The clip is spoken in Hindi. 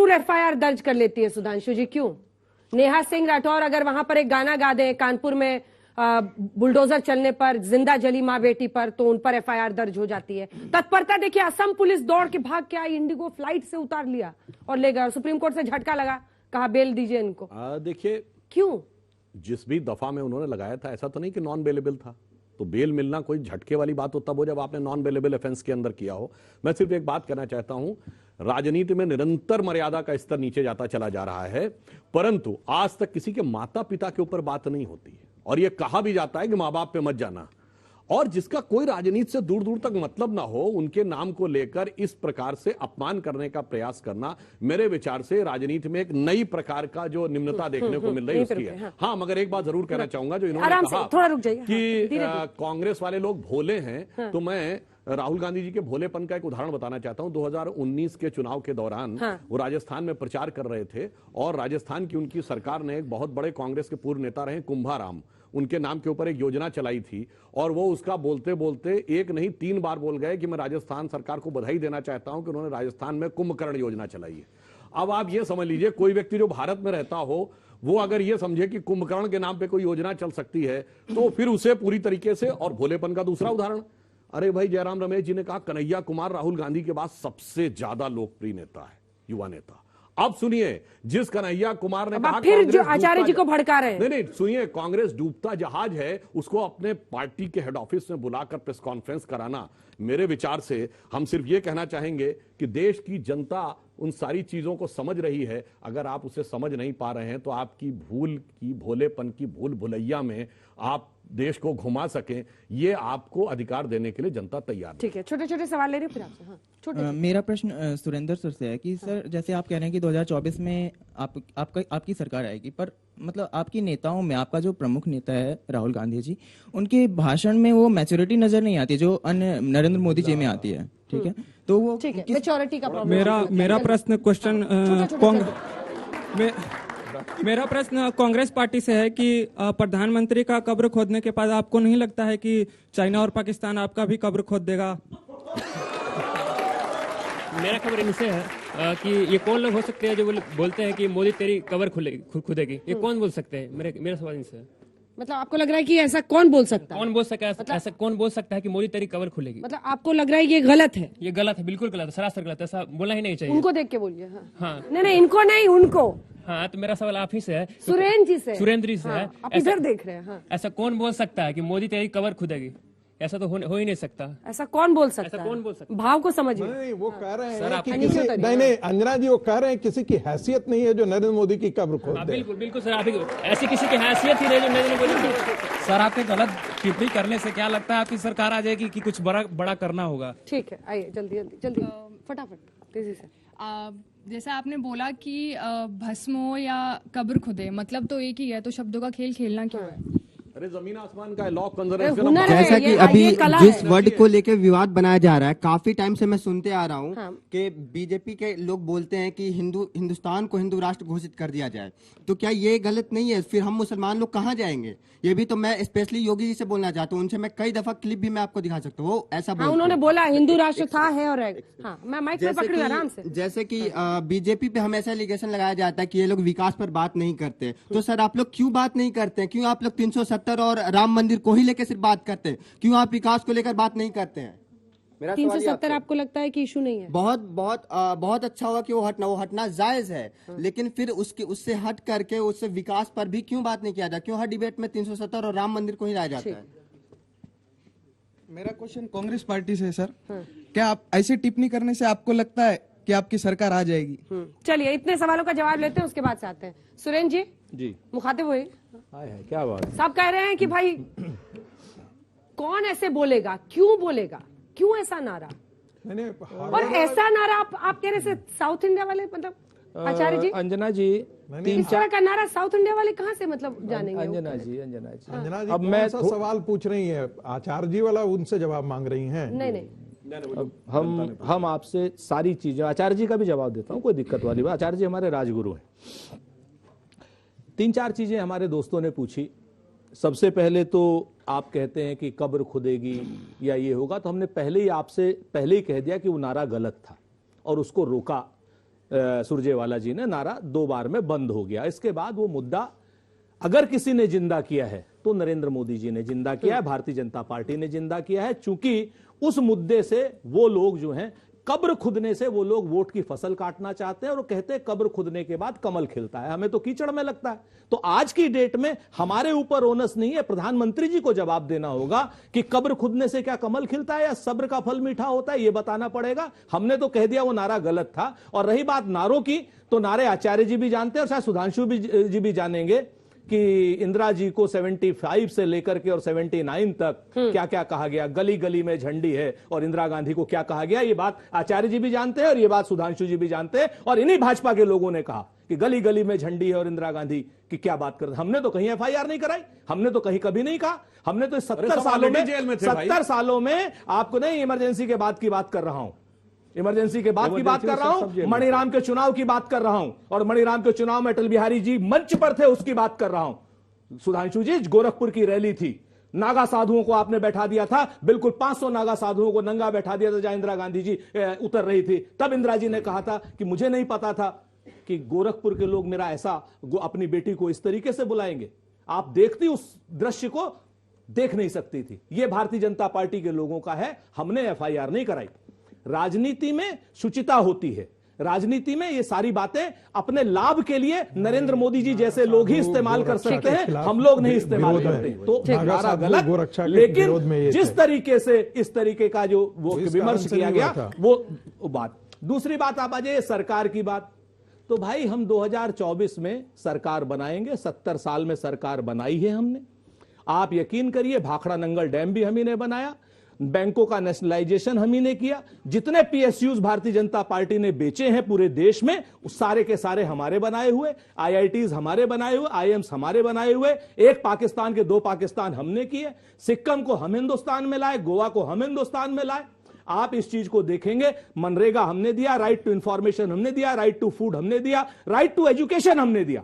जरूर एफआईआर दर्ज कर लेती है सुधांशु जी, क्यों? नेहा सिंह राठौर अगर वहां पर एक गाना गा दे कानपुर में बुलडोजर चलने पर, जिंदा जली माँ बेटी पर, तो उन पर एफआईआर दर्ज हो जाती है। तत्परता देखिए, असम पुलिस दौड़ के भाग के आई, इंडिगो फ्लाइट से उतार लिया और ले गए, और सुप्रीम कोर्ट से झटका लगा, कहा बेल दीजिए इनको। देखिए, क्यों? जिस भी दफा में उन्होंने लगाया था, ऐसा तो नहीं कि नॉन बेलेबल था, तो बेल मिलना कोई झटके वाली बात हो तब हो जब आपने नॉन बेलेबल ऑफेंस के अंदर किया हो। मैं सिर्फ एक बात कहना चाहता हूं, राजनीति में निरंतर मर्यादा का स्तर नीचे जाता चला जा रहा है, परंतु आज तक किसी के माता पिता के ऊपर बात नहीं होती है, और यह कहा भी जाता है कि मां बाप पे मत जाना, और जिसका कोई राजनीति से दूर दूर तक मतलब ना हो, उनके नाम को लेकर इस प्रकार से अपमान करने का प्रयास करना, मेरे विचार से राजनीति में एक नई प्रकार का जो निम्नता देखने को मिल रही है उसकी है। हाँ, मगर एक बात जरूर कहना चाहूंगा, जो इन्होंने कहा थोड़ा रुक जाइए कि कांग्रेस वाले लोग भोले हैं, तो मैं राहुल गांधी जी के भोलेपन का एक उदाहरण बताना चाहता हूं। 2019 के चुनाव के दौरान वो राजस्थान में प्रचार कर रहे थे, और राजस्थान की उनकी सरकार ने एक बहुत बड़े कांग्रेस के पूर्व नेता रहे कुंभाराम, उनके नाम के ऊपर एक योजना चलाई थी, और वो उसका बोलते बोलते एक नहीं 3 बार बोल गए कि मैं राजस्थान सरकार को बधाई देना चाहता हूं कि उन्होंने राजस्थान में कुंभकर्ण योजना चलाई है। अब आप ये समझ लीजिए, कोई व्यक्ति जो भारत में रहता हो, वो अगर ये समझे कि कुंभकर्ण के नाम पे कोई योजना चल सकती है, तो फिर उसे पूरी तरीके से, और भोलेपन का दूसरा उदाहरण, अरे भाई, जयराम रमेश जी ने कहा कन्हैया कुमार राहुल गांधी के बाद सबसे ज्यादा लोकप्रिय नेता है, युवा नेता। अब सुनिए, जिस कन्हैया कुमार ने कहा, फिर जो आचार्य जी को भड़का रहे हैं, नहीं, सुनिए, कांग्रेस डूबता जहाज है, उसको अपने पार्टी के हेड ऑफिस में बुलाकर प्रेस कॉन्फ्रेंस कराना, मेरे विचार से हम सिर्फ ये कहना चाहेंगे कि देश की जनता उन सारी चीजों को समझ रही है। अगर आप उसे समझ नहीं पा रहे हैं, तो आपकी भूल की, भोलेपन की भूल भुलैया में आप देश को घुमा सकें, ये आपको अधिकार देने के लिए जनता तैयार है। ठीक है, छोटे छोटे सवाल ले रहे फिर आपसे। हाँ, छोटे। मेरा प्रश्न सुरेंद्र सर से है कि सर, जैसे आप कह रहे हैं कि 2024 में आपकी सरकार आएगी, पर मतलब आपकी नेताओं में आपका जो प्रमुख नेता है राहुल गांधी जी, उनके भाषण में वो मैच्योरिटी नजर नहीं आती जो अन्य नरेंद्र मोदी जी में आती है। ठीक है, तो वो मैच्योरिटी का प्रॉब्लम। मेरा प्रश्न मेरा प्रश्न कांग्रेस पार्टी से है कि प्रधानमंत्री का कब्र खोदने के बाद आपको नहीं लगता है कि चाइना और पाकिस्तान आपका भी कब्र खोद देगा? मेरा खबर इनसे है कि ये कौन लोग हो सकते हैं जो बोलते हैं कि मोदी तेरी कब्र खुदेगी, ये कौन बोल सकते हैं? मेरा सवाल इनसे है। मतलब आपको लग रहा है कि ऐसा कौन बोल सकता है? कौन बोल सकता है ऐसा कौन बोल सकता है कि मोदी तेरी कब्र खुलेगी? मतलब आपको लग रहा है ये गलत है? ये गलत है, बिल्कुल गलत है, सरासर गलत है, ऐसा बोलना ही नहीं चाहिए। उनको देख के बोलिए। हाँ, नहीं, इनको नहीं, उनको। हाँ, तो मेरा सवाल आप ही से है, सुरेंद्र जी से है। आप इधर देख रहे हैं। हाँ। ऐसा कौन बोल सकता है कि मोदी तेरी कब्र खुदेगी? ऐसा तो हो ही नहीं सकता। ऐसा कौन बोल सकता है? कौन बोल सकता? भाव को समझिए। नहीं, वो कह रहे हैं कि नहीं, अंजना जी, वो कह रहे हैं किसी की हैसियत नहीं है जो नरेंद्र मोदी की कब्र खोद दे। बिल्कुल सर, आप ऐसी किसी की हैसियत ही नहीं जो नरेंद्र मोदी। सर, आपके गलत टिप्पणी करने से क्या लगता है आपकी सरकार आ जाएगी कि कुछ बड़ा करना होगा? ठीक है, आइए जल्दी फटाफट तेजी से। जैसे आपने बोला कि भस्म हो या कब्र खुदे, मतलब तो एक ही है, तो शब्दों का खेल खेलना क्यों है? अरे जमीन आसमान का लॉ कंजर्वेशन। जैसा कि अभी जिस वर्ड को लेकर विवाद बनाया जा रहा है, काफी टाइम से मैं सुनते आ रहा हूँ कि बीजेपी के लोग बोलते हैं कि हिंदुस्तान को हिंदू राष्ट्र घोषित कर दिया जाए, तो क्या ये गलत नहीं है? फिर हम मुसलमान लोग कहाँ जाएंगे? ये भी तो मैं स्पेशली योगी जी से बोलना चाहता हूँ, उनसे मैं कई दफा क्लिप भी मैं आपको दिखा सकता हूँ, वो ऐसा उन्होंने बोला हिंदू राष्ट्र था, है और मैं माइक पे पकड़ी आराम से। जैसे कि बीजेपी पे हमेशा एलिगेशन लगाया जाता है कि ये लोग विकास पर बात नहीं करते, तो सर आप लोग क्यों बात नहीं करते हैं? क्यों आप लोग 370 और राम मंदिर को ही लेकर सिर्फ बात करते हैं? क्यों आप विकास को लेकर बात नहीं करते हैं? 370 आपको लगता है कि इशू नहीं है? बहुत अच्छा हुआ कि वो हटना जायज है, लेकिन फिर उससे हट करके उससे विकास पर भी क्यों बात नहीं किया जाता? क्यों हर डिबेट में 370 और राम मंदिर को ही लाया जाता है? मेरा क्वेश्चन कांग्रेस पार्टी से है सर, क्या आप ऐसी टिप्पणी करने से आपको लगता है कि आपकी सरकार आ जाएगी? चलिए, इतने सवालों का जवाब लेते हैं, उसके बाद से आते हैं। सुरेंद्र जी मुखातिब हुए। क्या बात? साहब कह रहे हैं कि भाई कौन ऐसे बोलेगा, क्यों बोलेगा, क्यों ऐसा नारा? और ऐसा नारा आप कह रहे से साउथ इंडिया वाले, मतलब आचार्य जी, अंजना जी, इस तरह का नारा साउथ इंडिया वाले कहाँ से मतलब जानेंगे? अंजना जी अब मैं सवाल पूछ रही है, आचार्य जी वाला उनसे जवाब मांग रही हैं? नहीं, हम आपसे सारी चीजें, आचार्य जी का भी जवाब देता हूँ, कोई दिक्कत वाली बात। आचार्य जी हमारे राजगुरु हैं। 3-4 चीजें हमारे दोस्तों ने पूछी। सबसे पहले तो आप कहते हैं कि कब्र खुदेगी या ये होगा, तो हमने पहले ही कह दिया कि वो नारा गलत था और उसको रोका। सुरजेवाला जी ने नारा 2 बार में बंद हो गया। इसके बाद वो मुद्दा अगर किसी ने जिंदा किया है तो नरेंद्र मोदी जी ने जिंदा किया है, भारतीय जनता पार्टी ने जिंदा किया है। चूंकि उस मुद्दे से वो लोग जो हैं, कब्र खुदने से वो लोग वोट की फसल काटना चाहते हैं और वो कहते हैं कब्र खुदने के बाद कमल खिलता है, हमें तो कीचड़ में लगता है। तो आज की डेट में हमारे ऊपर ओनस नहीं है, प्रधानमंत्री जी को जवाब देना होगा कि कब्र खुदने से क्या कमल खिलता है या सब्र का फल मीठा होता है, ये बताना पड़ेगा। हमने तो कह दिया वो नारा गलत था। और रही बात नारों की, तो नारे आचार्य जी भी जानते हैं और शायद सुधांशु जी भी जानेंगे कि इंदिरा जी को 75 से लेकर के और 79 तक क्या क्या कहा गया, गली गली में झंडी है, और इंदिरा गांधी को क्या कहा गया, ये बात आचार्य जी भी जानते हैं और ये बात सुधांशु जी भी जानते हैं। और इन्हीं भाजपा के लोगों ने कहा कि गली गली में झंडी है और इंदिरा गांधी की क्या बात करते। हमने तो कहीं FIR नहीं कराई, हमने तो कहीं कभी नहीं कहा। हमने तो 70 सालों में आपको नहीं, इमरजेंसी के बाद की बात कर रहा हूं, इमरजेंसी के बाद की बात कर रहा हूं, मणिराम के चुनाव की बात कर रहा हूं, और मणिराम के चुनाव में अटल बिहारी जी मंच पर थे उसकी बात कर रहा हूं। सुधांशु जी, गोरखपुर की रैली थी, नागा साधुओं को आपने बैठा दिया था, बिल्कुल 500 नागा साधुओं को नंगा बैठा दिया था जहां इंदिरा गांधी जी उतर रही थी। तब इंदिरा जी ने कहा था कि मुझे नहीं पता था कि गोरखपुर के लोग मेरा ऐसा अपनी बेटी को इस तरीके से बुलाएंगे। आप देखती उस दृश्य को, देख नहीं सकती थी। यह भारतीय जनता पार्टी के लोगों का है, हमने FIR नहीं कराई। राजनीति में शुचिता होती है, राजनीति में ये सारी बातें अपने लाभ के लिए नरेंद्र मोदी जी जैसे लोग ही इस्तेमाल कर सकते हैं, हम लोग नहीं इस्तेमाल करते। तो नारा गलत, लेकिन जिस तरीके से इस तरीके का जो वो विमर्श किया गया वो बात। दूसरी बात आप आ जाइए सरकार की बात। तो भाई हम 2024 में सरकार बनाएंगे, 70 साल में सरकार बनाई है हमने। आप यकीन करिए, भाखड़ा नंगल डैम भी हम ही ने बनाया, बैंकों का नेशनलाइजेशन हम ही ने किया, जितने PSUs भारतीय जनता पार्टी ने बेचे हैं पूरे देश में, उस सारे के सारे हमारे बनाए हुए, IITs हमारे बनाए हुए, IIMs हमारे बनाए हुए, एक पाकिस्तान के 2 पाकिस्तान हमने किए, सिक्किम को हम हिंदुस्तान में लाए, गोवा को हम हिंदुस्तान में लाए। आप इस चीज को देखेंगे, मनरेगा हमने दिया, राइट टू इंफॉर्मेशन हमने दिया, राइट टू फूड हमने दिया, राइट टू एजुकेशन हमने दिया।